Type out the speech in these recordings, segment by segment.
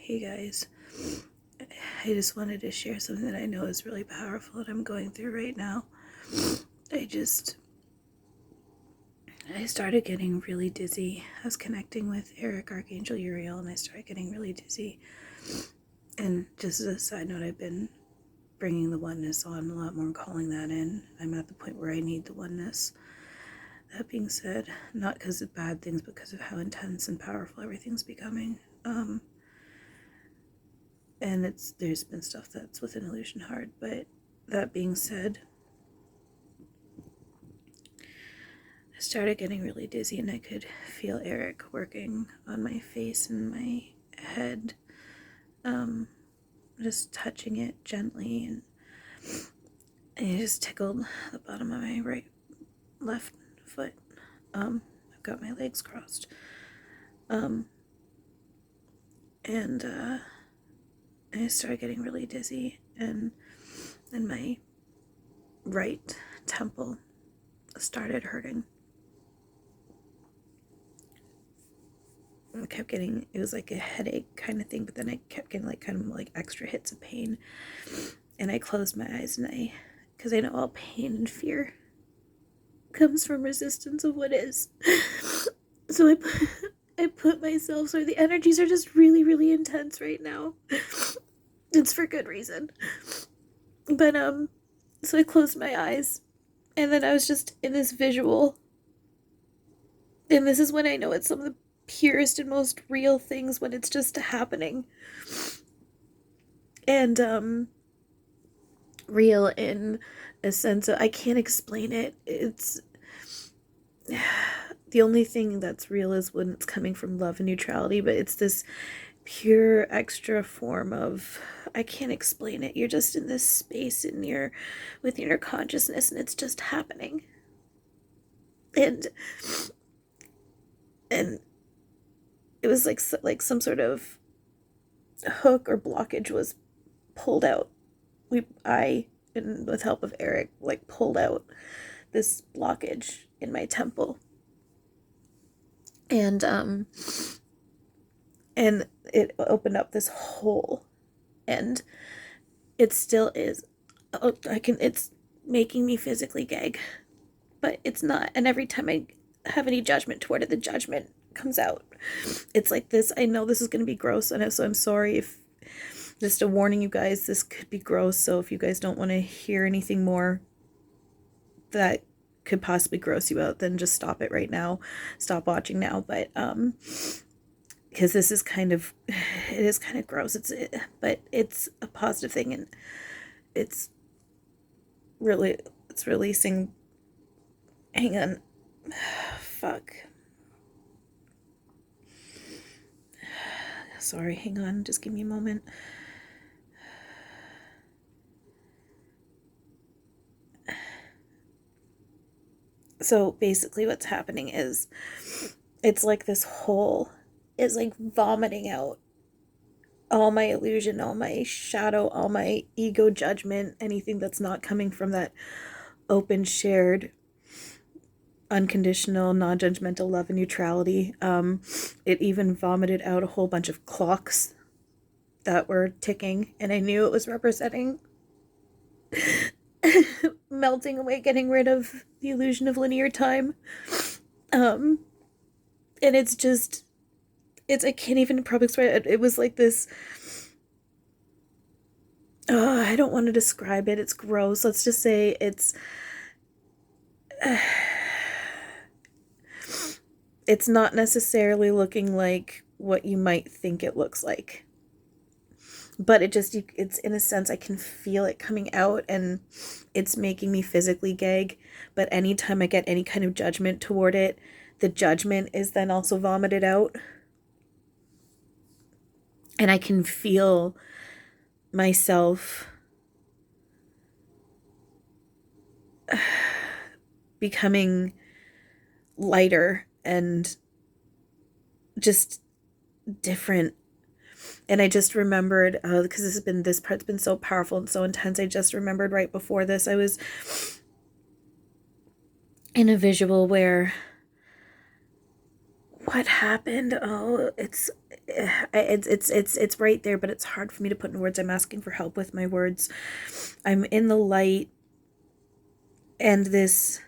Hey guys, I just wanted to share something that I know is really powerful that I'm going through right now. I started getting really dizzy. I was connecting with Eric, Archangel Uriel, and I started getting really dizzy. And just as a side note, I've been bringing the oneness on a lot more and calling that in. I'm at the point where I need the oneness. That being said, not because of bad things, but because of how intense and powerful everything's becoming. And there's been stuff that's within illusion hard, but that being said, I started getting really dizzy and I could feel Eric working on my face and my head, just touching it gently, and he just tickled the bottom of my left foot. I've got my legs crossed, and I started getting really dizzy, and then my right temple started hurting. It was like a headache kind of thing, but then I kept getting kind of extra hits of pain, and I closed my eyes, and because I know all pain and fear comes from resistance of what is. So I put myself, so the energies are just really, really intense right now. It's for good reason. But, so I closed my eyes, and then I was just in this visual, and this is when I know it's some of the purest and most real things, when it's just happening. And, real in a sense of, I can't explain it. It's the only thing that's real is when it's coming from love and neutrality, but it's this pure extra form of, I can't explain it. You're just in this space within your consciousness, and it's just happening. And it was like some sort of hook or blockage was pulled out. And with help of Eric, pulled out this blockage in my temple. And it opened up this hole, and it still is. It's making me physically gag, but it's not. And every time I have any judgment toward it, the judgment comes out. It's like this. I know this is going to be gross, and so I'm sorry if, just a warning, you guys, this could be gross. So if you guys don't want to hear anything more that could possibly gross you out, then just stop it right now. Stop watching now. But because this is it is kind of gross. But it's a positive thing, and it's releasing. Hang on. Fuck. Sorry, hang on. Just give me a moment. So basically what's happening is, it's like this hole is vomiting out all my illusion, all my shadow, all my ego judgment, anything that's not coming from that open, shared, unconditional, non-judgmental love and neutrality. It even vomited out a whole bunch of clocks that were ticking, and I knew it was representing melting away, getting rid of the illusion of linear time. And I can't even probably explain it. It was like this, I don't want to describe it. It's gross. Let's just say it's not necessarily looking like what you might think it looks like. But it's in a sense, I can feel it coming out, and it's making me physically gag. But anytime I get any kind of judgment toward it, the judgment is then also vomited out. And I can feel myself becoming lighter and just different. And I just remembered, because this part's been so powerful and so intense, I just remembered right before this, I was in a visual where, what happened? Oh, it's right there, but it's hard for me to put in words. I'm asking for help with my words. I'm in the light, and this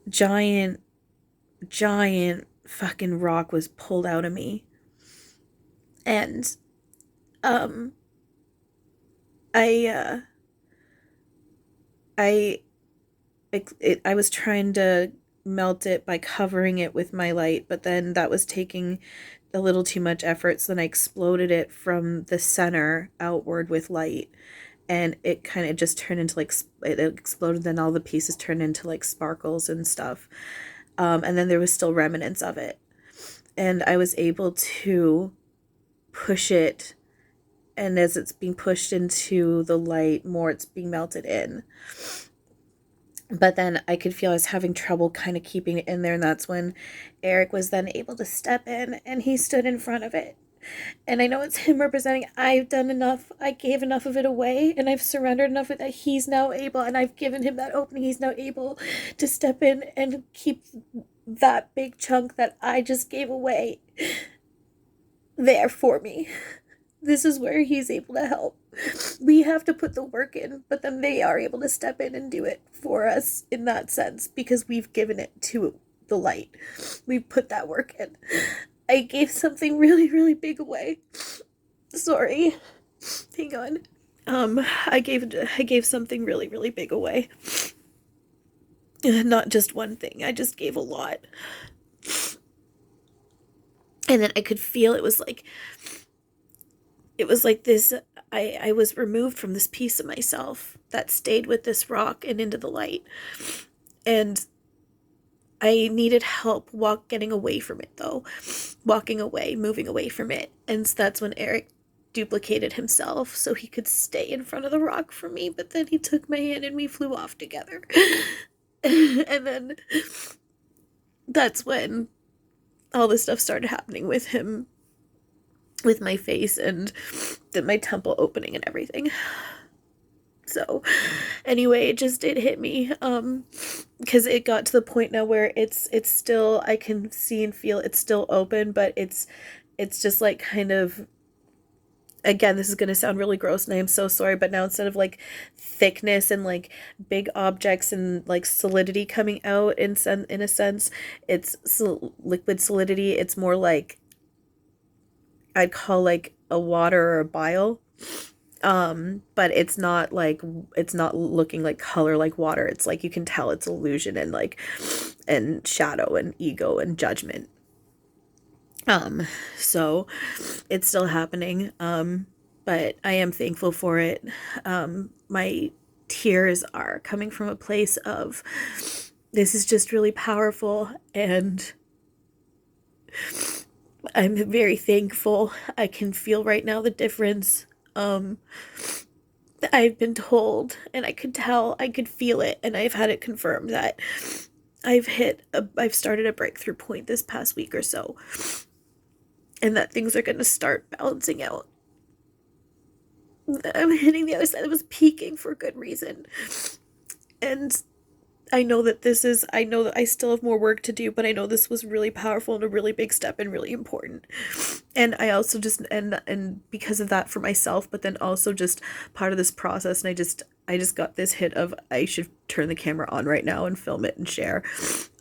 giant, giant fucking rock was pulled out of me. And um I I I was trying to melt it by covering it with my light, but then that was taking a little too much effort, so then I exploded it from the center outward with light, and it kind of just turned into like it exploded, then all the pieces turned into like sparkles and stuff. And then there was still remnants of it, and I was able to push it, and as it's being pushed into the light more, it's being melted in. But then I could feel I was having trouble kind of keeping it in there, and that's when Eric was then able to step in, and he stood in front of it. And I know it's him representing, I've done enough, I gave enough of it away, and I've surrendered enough of it that he's now able, and I've given him that opening, he's now able to step in and keep that big chunk that I just gave away there for me. This is where he's able to help. We have to put the work in, but then they are able to step in and do it for us in that sense, because we've given it to the light. We've put that work in. I gave something really, really big away. Sorry. Hang on. I gave something really, really big away. Not just one thing. I just gave a lot. And then I could feel it was like this. I was removed from this piece of myself that stayed with this rock and into the light, and I needed help getting away from it, though, walking away, moving away from it. And so that's when Eric duplicated himself so he could stay in front of the rock for me, but then he took my hand and we flew off together. And then that's when all this stuff started happening with him, with my face and my temple opening and everything. So anyway, it hit me, because it got to the point now where it's still, I can see and feel it's still open, but it's just like kind of, again, this is going to sound really gross and I am so sorry, but now instead of like thickness and like big objects and like solidity coming out in a sense, it's liquid solidity. It's more like, I'd call like a water or a bile. But it's not looking like color like water. It's like you can tell it's illusion and like and shadow and ego and judgment. So it's still happening. But I am thankful for it. My tears are coming from a place of, this is just really powerful, and I'm very thankful. I can feel right now the difference. I've been told, and I could tell, I could feel it, and I've had it confirmed that I've started a breakthrough point this past week or so, and that things are going to start balancing out. I'm hitting the other side. I was peaking for good reason, and I know that I still have more work to do, but I know this was really powerful and a really big step and really important. And I also just, and because of that for myself, but then also just part of this process, and I just got this hit of, I should turn the camera on right now and film it and share.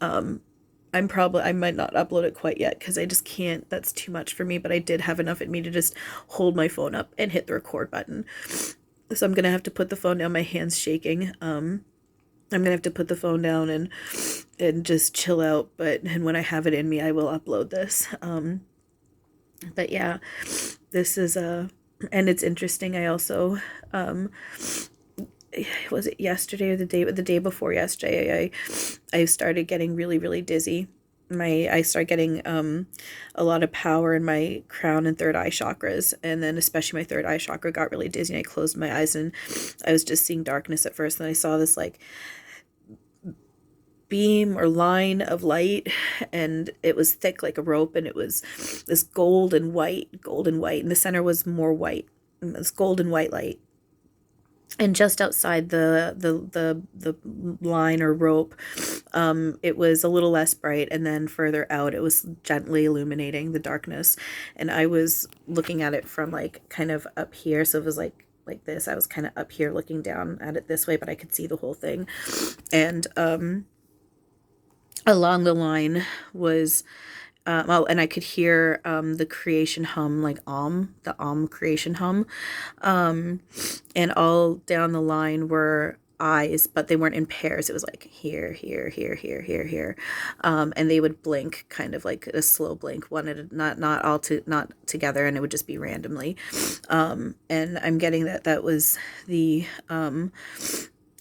I might not upload it quite yet because I just can't, that's too much for me, but I did have enough in me to just hold my phone up and hit the record button. So I'm going to have to put the phone down, my hand's shaking. I'm gonna have to put the phone down and just chill out, and when I have it in me, I will upload this. But yeah, this is and it's interesting. I also was it yesterday or the day before yesterday, I started getting really, really dizzy. I started getting a lot of power in my crown and third eye chakras, and then especially my third eye chakra got really dizzy, and I closed my eyes and I was just seeing darkness at first, and I saw this like beam or line of light, and it was thick like a rope, and it was this gold and white, and the center was more white, and this gold and white light. And just outside the line or rope, it was a little less bright, and then further out it was gently illuminating the darkness. And I was looking at it from like kind of up here, so it was like this. I was kind of up here looking down at it this way, but I could see the whole thing. And along the line was oh, and I could hear the creation hum, like the creation hum. And all down the line were eyes, but they weren't in pairs. It was like here, here, here, here, here, here. And they would blink kind of like a slow blink, one at a, not together, and it would just be randomly. And I'm getting that was the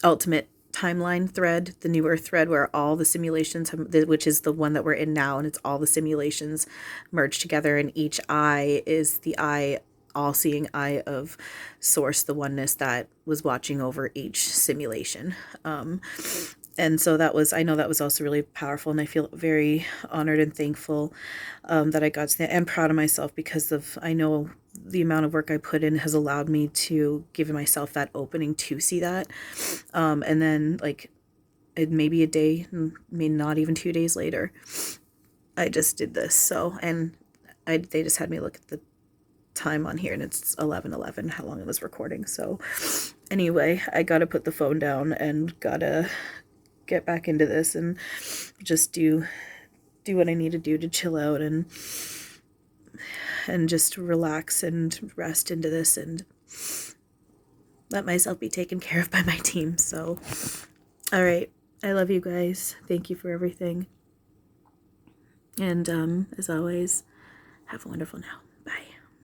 ultimate timeline thread, the newer thread where all the simulations have, which is the one that we're in now, and it's all the simulations merged together, and each eye is the eye, all-seeing eye of Source, the oneness that was watching over each simulation. And so that was, I know that was also really powerful, and I feel very honored and thankful that I got to that, and proud of myself, because of, I know the amount of work I put in has allowed me to give myself that opening to see that. And then like maybe a day, maybe not even 2 days later, I just did this. So, and they just had me look at the time on here, and it's 11:11 how long it was recording. So anyway, I gotta put the phone down and gotta get back into this and just do what I need to do to chill out and just relax and rest into this and let myself be taken care of by my team. So, all right. I love you guys. Thank you for everything. And as always, have a wonderful now.